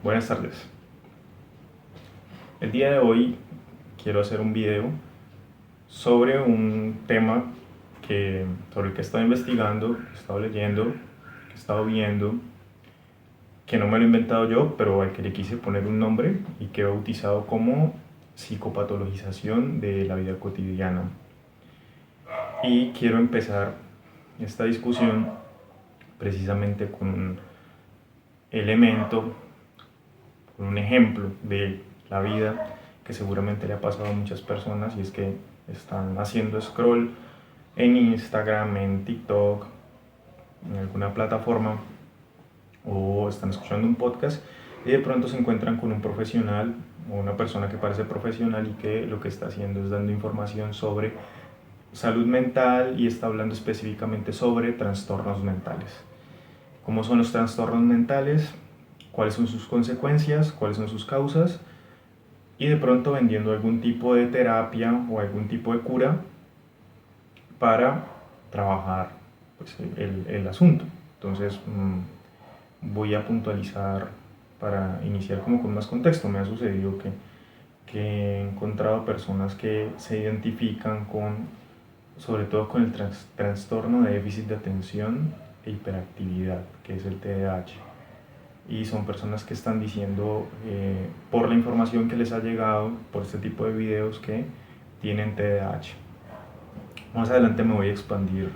Buenas tardes. El día de hoy quiero hacer un video sobre un tema sobre el que he estado investigando, que he estado leyendo, que he estado viendo, que no me lo he inventado yo, pero al que le quise poner un nombre y que he bautizado como psicopatologización de la vida cotidiana. Y quiero empezar esta discusión precisamente con un elemento, con un ejemplo de la vida que seguramente le ha pasado a muchas personas, y es que están haciendo scroll en Instagram, en TikTok, en alguna plataforma, o están escuchando un podcast y de pronto se encuentran con un profesional o una persona que parece profesional y que lo que está haciendo es dando información sobre salud mental y está hablando específicamente sobre trastornos mentales. ¿Cómo son los trastornos mentales? ¿Cuáles son sus consecuencias? ¿Cuáles son sus causas? Y de pronto vendiendo algún tipo de terapia o algún tipo de cura para trabajar pues, el asunto. Entonces voy a puntualizar para iniciar como con más contexto. Me ha sucedido que he encontrado personas que se identifican sobre todo con el trastorno de déficit de atención e hiperactividad, que es el TDAH. Y son personas que están diciendo, por la información que les ha llegado, por este tipo de videos, que tienen TDAH. Más adelante me voy a expandir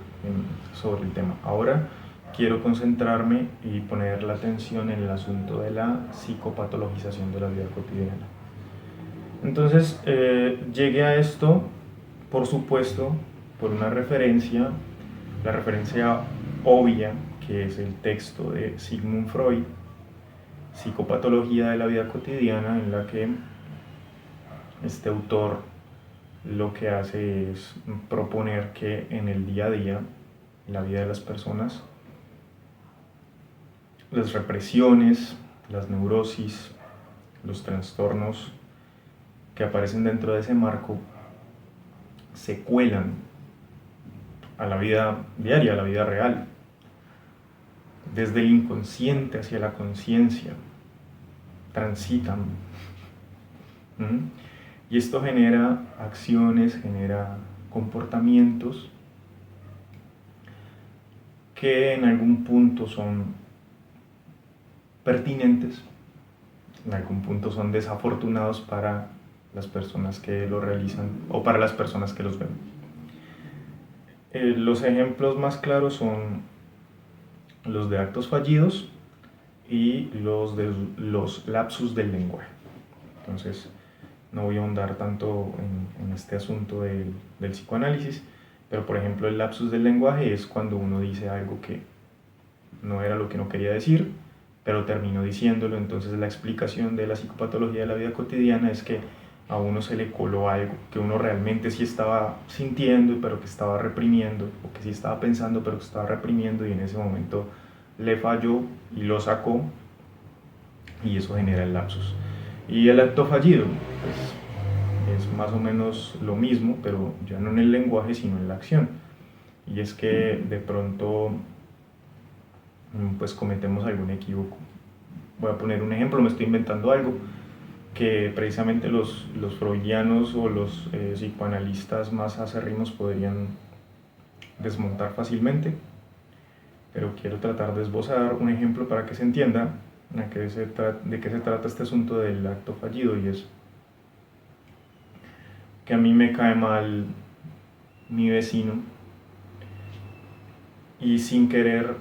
sobre el tema. Ahora quiero concentrarme y poner la atención en el asunto de la psicopatologización de la vida cotidiana. Entonces, llegué a esto, por supuesto, por una referencia, la referencia obvia, que es el texto de Sigmund Freud, Psicopatología de la vida cotidiana, en la que este autor lo que hace es proponer que en el día a día, en la vida de las personas, las represiones, las neurosis, los trastornos que aparecen dentro de ese marco se cuelan a la vida diaria, a la vida real, desde el inconsciente hacia la conciencia, transitan. Y esto genera acciones, genera comportamientos que en algún punto son pertinentes, en algún punto son desafortunados para las personas que lo realizan o para las personas que los ven. Los ejemplos más claros son los de actos fallidos y los de los lapsus del lenguaje. Entonces, no voy a ahondar tanto en este asunto del psicoanálisis, pero por ejemplo el lapsus del lenguaje es cuando uno dice algo que no era lo que no quería decir, pero terminó diciéndolo. Entonces la explicación de la psicopatología de la vida cotidiana es que a uno se le coló algo que uno realmente sí estaba sintiendo, pero que estaba reprimiendo, o que sí estaba pensando, pero que estaba reprimiendo, y en ese momento le falló y lo sacó, y eso genera el lapsus. Y el acto fallido, pues, es más o menos lo mismo, pero ya no en el lenguaje, sino en la acción. Y es que de pronto pues cometemos algún equívoco. Voy a poner un ejemplo, me estoy inventando algo que precisamente los freudianos o los psicoanalistas más acérrimos podrían desmontar fácilmente, pero quiero tratar de esbozar un ejemplo para que se entienda de qué se trata este asunto del acto fallido. Y es que a mí me cae mal mi vecino y sin querer,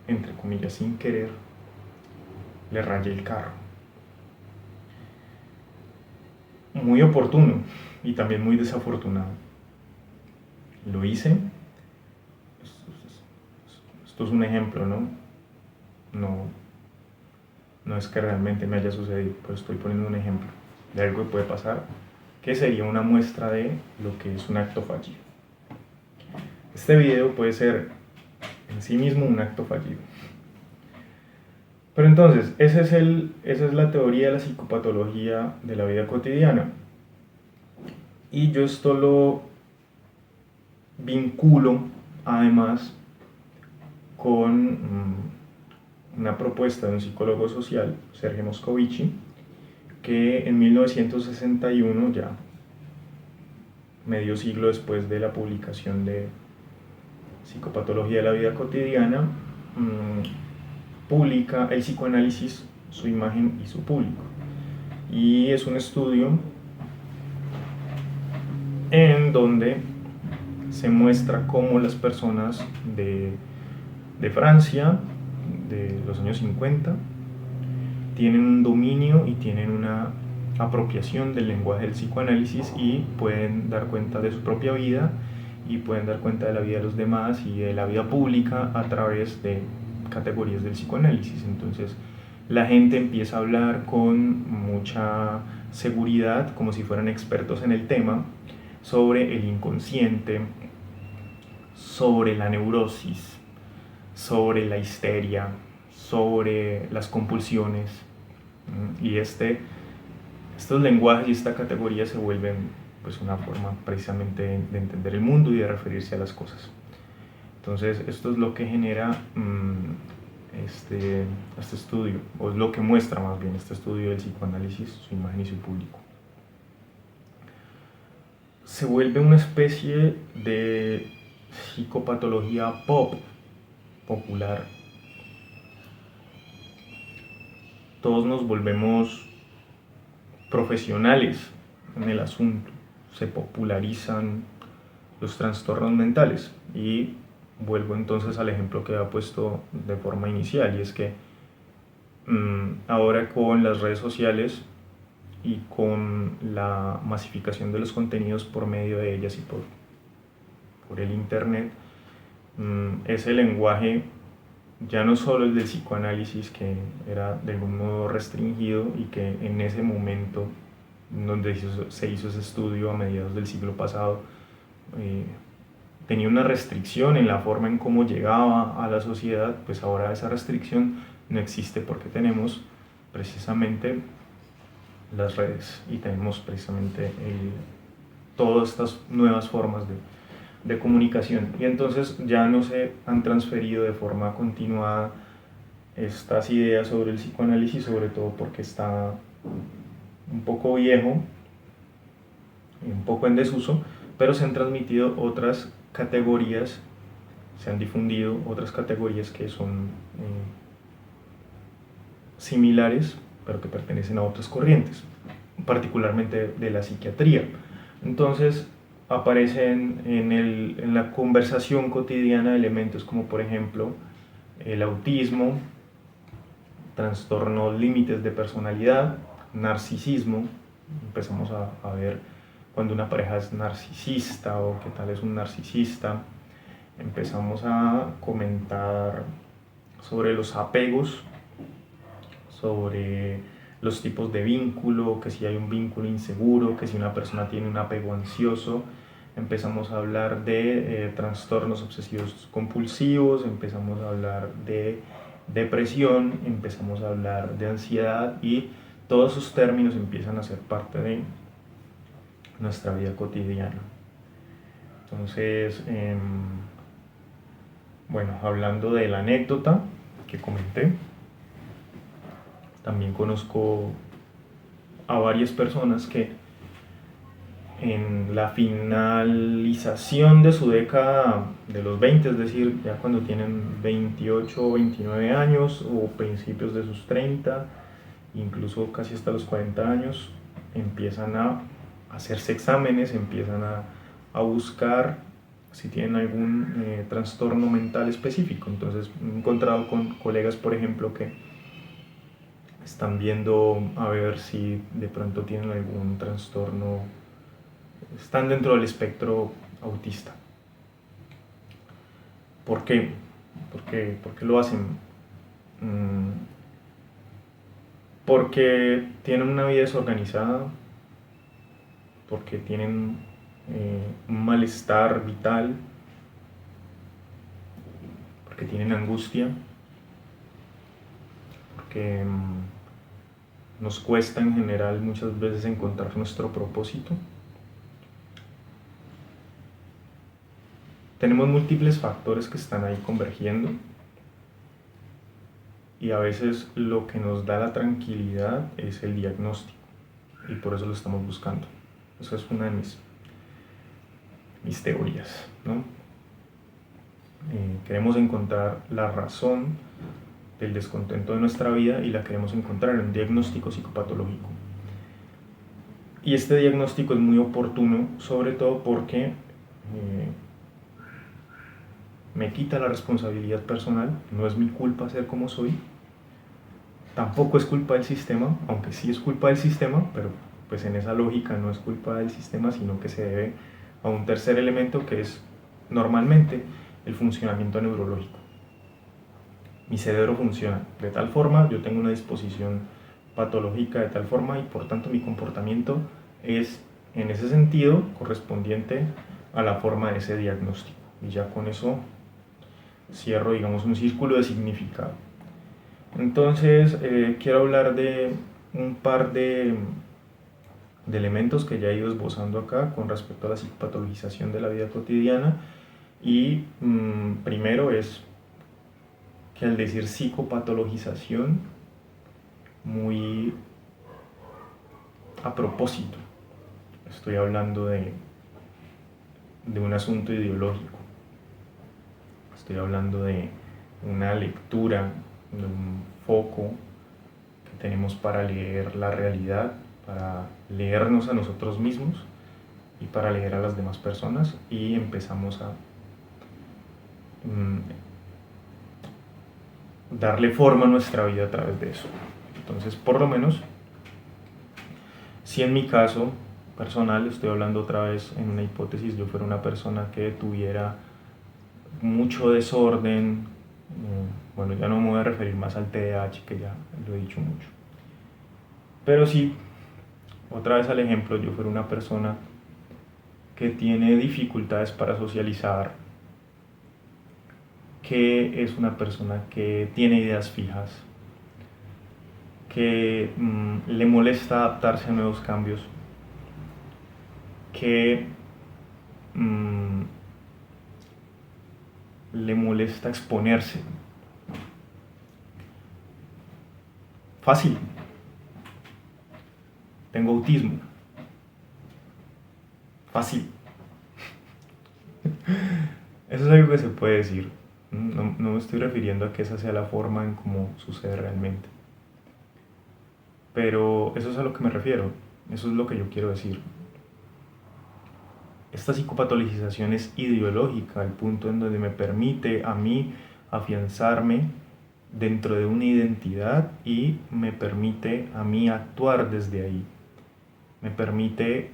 entre comillas, sin querer, le rayé el carro. Muy oportuno y también muy desafortunado. Lo hice. Esto es un ejemplo, ¿no? No es que realmente me haya sucedido, pero estoy poniendo un ejemplo de algo que puede pasar, que sería una muestra de lo que es un acto fallido. Este video puede ser en sí mismo un acto fallido. Pero entonces, esa es la teoría de la psicopatología de la vida cotidiana. Y yo esto lo vinculo además con una propuesta de un psicólogo social, Sergio Moscovici, que en 1961, ya medio siglo después de la publicación de Psicopatología de la vida cotidiana, publica El psicoanálisis, su imagen y su público. Y es un estudio en donde se muestra cómo las personas de Francia de los años 50 tienen un dominio y tienen una apropiación del lenguaje del psicoanálisis y pueden dar cuenta de su propia vida y pueden dar cuenta de la vida de los demás y de la vida pública a través de categorías del psicoanálisis. Entonces la gente empieza a hablar con mucha seguridad, como si fueran expertos en el tema, sobre el inconsciente, sobre la neurosis, sobre la histeria, sobre las compulsiones. Y estos lenguajes y esta categoría se vuelven pues una forma precisamente de entender el mundo y de referirse a las cosas. Entonces esto es lo que genera este estudio, o es lo que muestra más bien este estudio del psicoanálisis, su imagen y su público. Se vuelve una especie de psicopatología popular. Todos nos volvemos profesionales en el asunto, se popularizan los trastornos mentales y vuelvo entonces al ejemplo que había puesto de forma inicial, y es que ahora con las redes sociales y con la masificación de los contenidos por medio de ellas y por el internet, ese lenguaje ya no solo el del psicoanálisis, que era de algún modo restringido y que en ese momento donde se hizo ese estudio a mediados del siglo pasado tenía una restricción en la forma en cómo llegaba a la sociedad, pues ahora esa restricción no existe porque tenemos precisamente las redes y tenemos precisamente todas estas nuevas formas de comunicación, y entonces ya no se han transferido de forma continuada estas ideas sobre el psicoanálisis, sobre todo porque está un poco viejo y un poco en desuso, pero se han transmitido otras categorías, se han difundido otras categorías que son similares, pero que pertenecen a otras corrientes, particularmente de la psiquiatría. Entonces aparecen en la conversación cotidiana elementos como por ejemplo el autismo, trastornos límites de personalidad, narcisismo. Empezamos a ver cuando una pareja es narcisista o qué tal es un narcisista. Empezamos a comentar sobre los apegos, sobre los tipos de vínculo, que si hay un vínculo inseguro, que si una persona tiene un apego ansioso. Empezamos a hablar de trastornos obsesivos compulsivos, empezamos a hablar de depresión, empezamos a hablar de ansiedad, y todos esos términos empiezan a ser parte de nuestra vida cotidiana. Entonces, bueno, hablando de la anécdota que comenté, también conozco a varias personas que en la finalización de su década de los 20, es decir, ya cuando tienen 28 o 29 años o principios de sus 30, incluso casi hasta los 40 años, empiezan a hacerse exámenes, empiezan a buscar si tienen algún trastorno mental específico. Entonces he encontrado con colegas, por ejemplo, que están viendo a ver si de pronto tienen algún trastorno, están dentro del espectro autista. ¿Por qué? ¿Por qué lo hacen? Porque tienen una vida desorganizada, porque tienen un malestar vital, porque tienen angustia, porque nos cuesta en general muchas veces encontrar nuestro propósito. Tenemos múltiples factores que están ahí convergiendo. y a veces lo que nos da la tranquilidad es el diagnóstico y por eso lo estamos buscando. Esa es una de mis teorías, ¿no? Queremos encontrar la razón del descontento de nuestra vida y la queremos encontrar en un diagnóstico psicopatológico. Y este diagnóstico es muy oportuno, sobre todo porque me quita la responsabilidad personal, no es mi culpa ser como soy, tampoco es culpa del sistema, aunque sí es culpa del sistema, pero pues en esa lógica no es culpa del sistema, sino que se debe a un tercer elemento que es normalmente el funcionamiento neurológico. Mi cerebro funciona de tal forma, yo tengo una disposición patológica de tal forma y por tanto mi comportamiento es en ese sentido correspondiente a la forma de ese diagnóstico. Y ya con eso cierro, digamos, un círculo de significado. Entonces, quiero hablar de un par de elementos que ya he ido esbozando acá con respecto a la psicopatologización de la vida cotidiana. Y primero es que al decir psicopatologización, muy a propósito, estoy hablando de un asunto ideológico. Estoy hablando de una lectura, de un foco que tenemos para leer la realidad, para leernos a nosotros mismos y para leer a las demás personas, y empezamos a darle forma a nuestra vida a través de eso. Entonces, por lo menos, si en mi caso personal, estoy hablando otra vez en una hipótesis, yo fuera una persona que tuviera mucho desorden, bueno, ya no me voy a referir más al TDAH, que ya lo he dicho mucho, pero sí, otra vez al ejemplo, yo fuera una persona que tiene dificultades para socializar, que es una persona que tiene ideas fijas, que le molesta adaptarse a nuevos cambios, que le molesta exponerse. Fácil. Tengo autismo. Fácil. Eso es algo que se puede decir. No me estoy refiriendo a que esa sea la forma en cómo sucede realmente. Pero eso es a lo que me refiero. Eso es lo que yo quiero decir. Esta psicopatologización es ideológica, al punto en donde me permite a mí afianzarme dentro de una identidad y me permite a mí actuar desde ahí. Me permite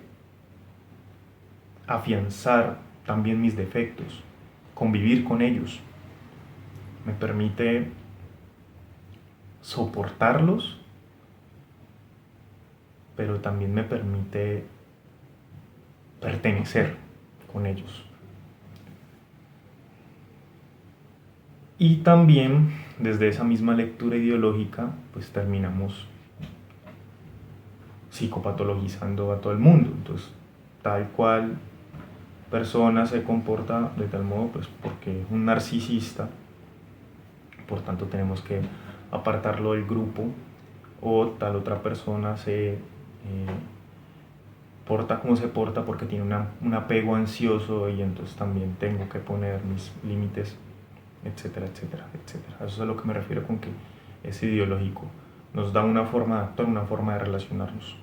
afianzar también mis defectos, convivir con ellos. Me permite soportarlos, pero también me permite pertenecer con ellos. Y también desde esa misma lectura ideológica, pues terminamos psicopatologizando a todo el mundo. Entonces, tal cual persona se comporta de tal modo, pues porque es un narcisista, por tanto tenemos que apartarlo del grupo, o tal otra persona se porta como se porta porque tiene un apego ansioso y entonces también tengo que poner mis límites, etcétera, etcétera, etcétera. Eso es a lo que me refiero con que es ideológico. Nos da una forma de actuar, una forma de relacionarnos.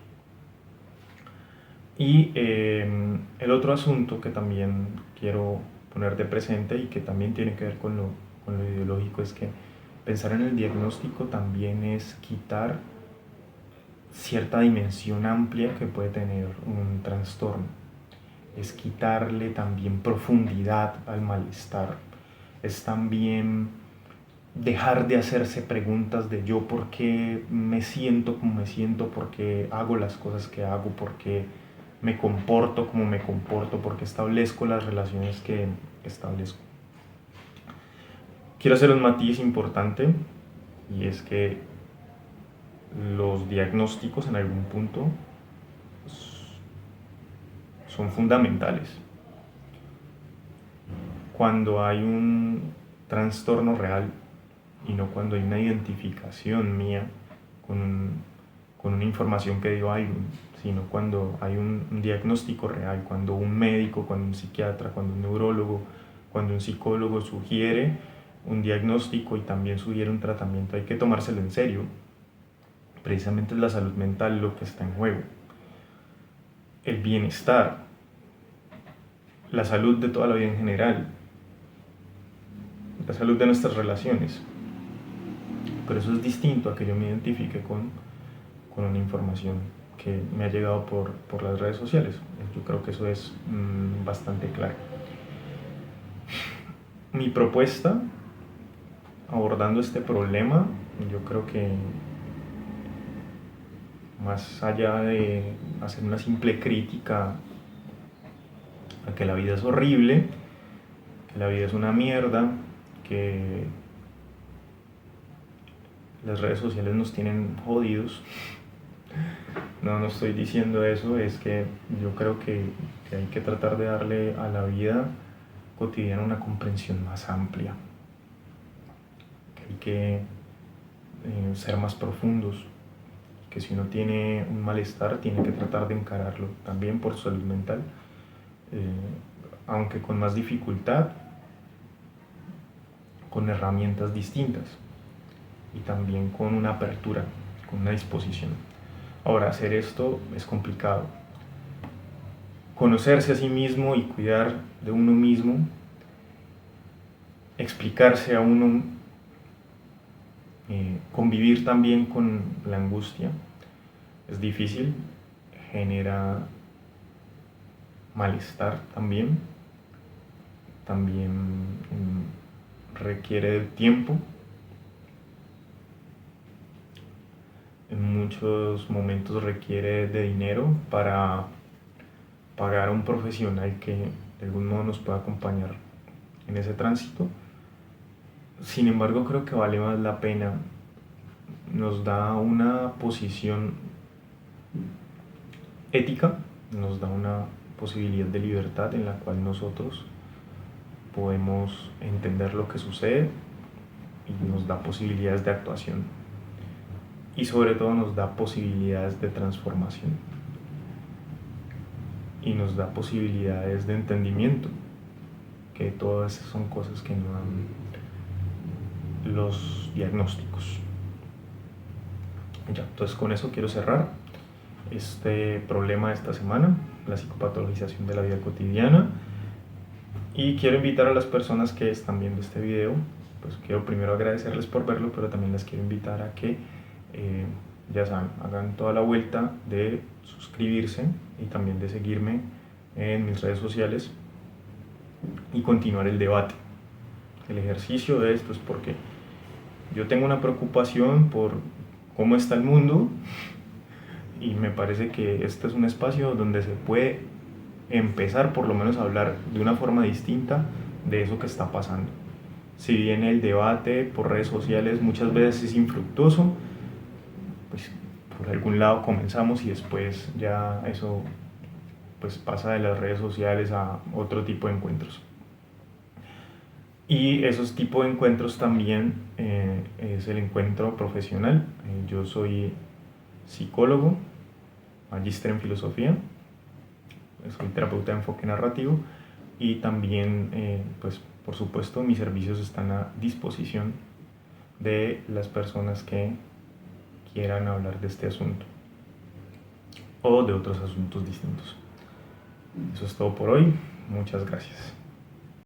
Y el otro asunto que también quiero poner de presente y que también tiene que ver con lo ideológico es que pensar en el diagnóstico también es quitar cierta dimensión amplia que puede tener un trastorno. Es quitarle también profundidad al malestar. Es también dejar de hacerse preguntas de yo por qué me siento como me siento, por qué hago las cosas que hago, por qué me comporto como me comporto, por qué establezco las relaciones que establezco. Quiero hacer un matiz importante, y es que los diagnósticos en algún punto son fundamentales. Cuando hay un trastorno real, y no cuando hay una identificación mía con una información que dio alguien, sino cuando hay un diagnóstico real, cuando un médico, cuando un psiquiatra, cuando un neurólogo, cuando un psicólogo sugiere un diagnóstico y también sugiere un tratamiento, hay que tomárselo en serio. Precisamente es la salud mental lo que está en juego. El bienestar, la salud de toda la vida en general, la salud de nuestras relaciones. Pero eso es distinto a que yo me identifique con una información que me ha llegado por las redes sociales. Yo creo que eso es bastante claro. Mi propuesta abordando este problema, yo creo que más allá de hacer una simple crítica a que la vida es horrible, que la vida es una mierda, que las redes sociales nos tienen jodidos. No estoy diciendo eso, es que yo creo que hay que tratar de darle a la vida cotidiana una comprensión más amplia, que hay que ser más profundos, que si uno tiene un malestar tiene que tratar de encararlo también por su salud mental, aunque con más dificultad, con herramientas distintas y también con una apertura, con una disposición. Ahora, hacer esto es complicado. Conocerse a sí mismo y cuidar de uno mismo, explicarse a uno, convivir también con la angustia, es difícil, genera malestar también requiere tiempo. En muchos momentos requiere de dinero para pagar a un profesional que de algún modo nos pueda acompañar en ese tránsito. Sin embargo, creo que vale más la pena, nos da una posición ética, nos da una posibilidad de libertad en la cual nosotros podemos entender lo que sucede y nos da posibilidades de actuación y sobre todo nos da posibilidades de transformación y nos da posibilidades de entendimiento, que todas esas son cosas que no dan los diagnósticos. Ya, entonces con eso quiero cerrar este problema de esta semana, la psicopatologización de la vida cotidiana, y quiero invitar a las personas que están viendo este video, pues quiero primero agradecerles por verlo, pero también les quiero invitar a que ya saben, hagan toda la vuelta de suscribirse y también de seguirme en mis redes sociales y continuar el debate. El ejercicio de esto es porque yo tengo una preocupación por cómo está el mundo y me parece que este es un espacio donde se puede empezar por lo menos a hablar de una forma distinta de eso que está pasando. Si bien el debate por redes sociales muchas veces es infructuoso, pues por algún lado comenzamos y después ya eso pues pasa de las redes sociales a otro tipo de encuentros. Y esos tipos de encuentros también es el encuentro profesional. Yo soy psicólogo, magíster en filosofía, soy terapeuta de enfoque narrativo y también, pues por supuesto, mis servicios están a disposición de las personas que quieran hablar de este asunto o de otros asuntos distintos. Eso es todo por hoy. Muchas gracias.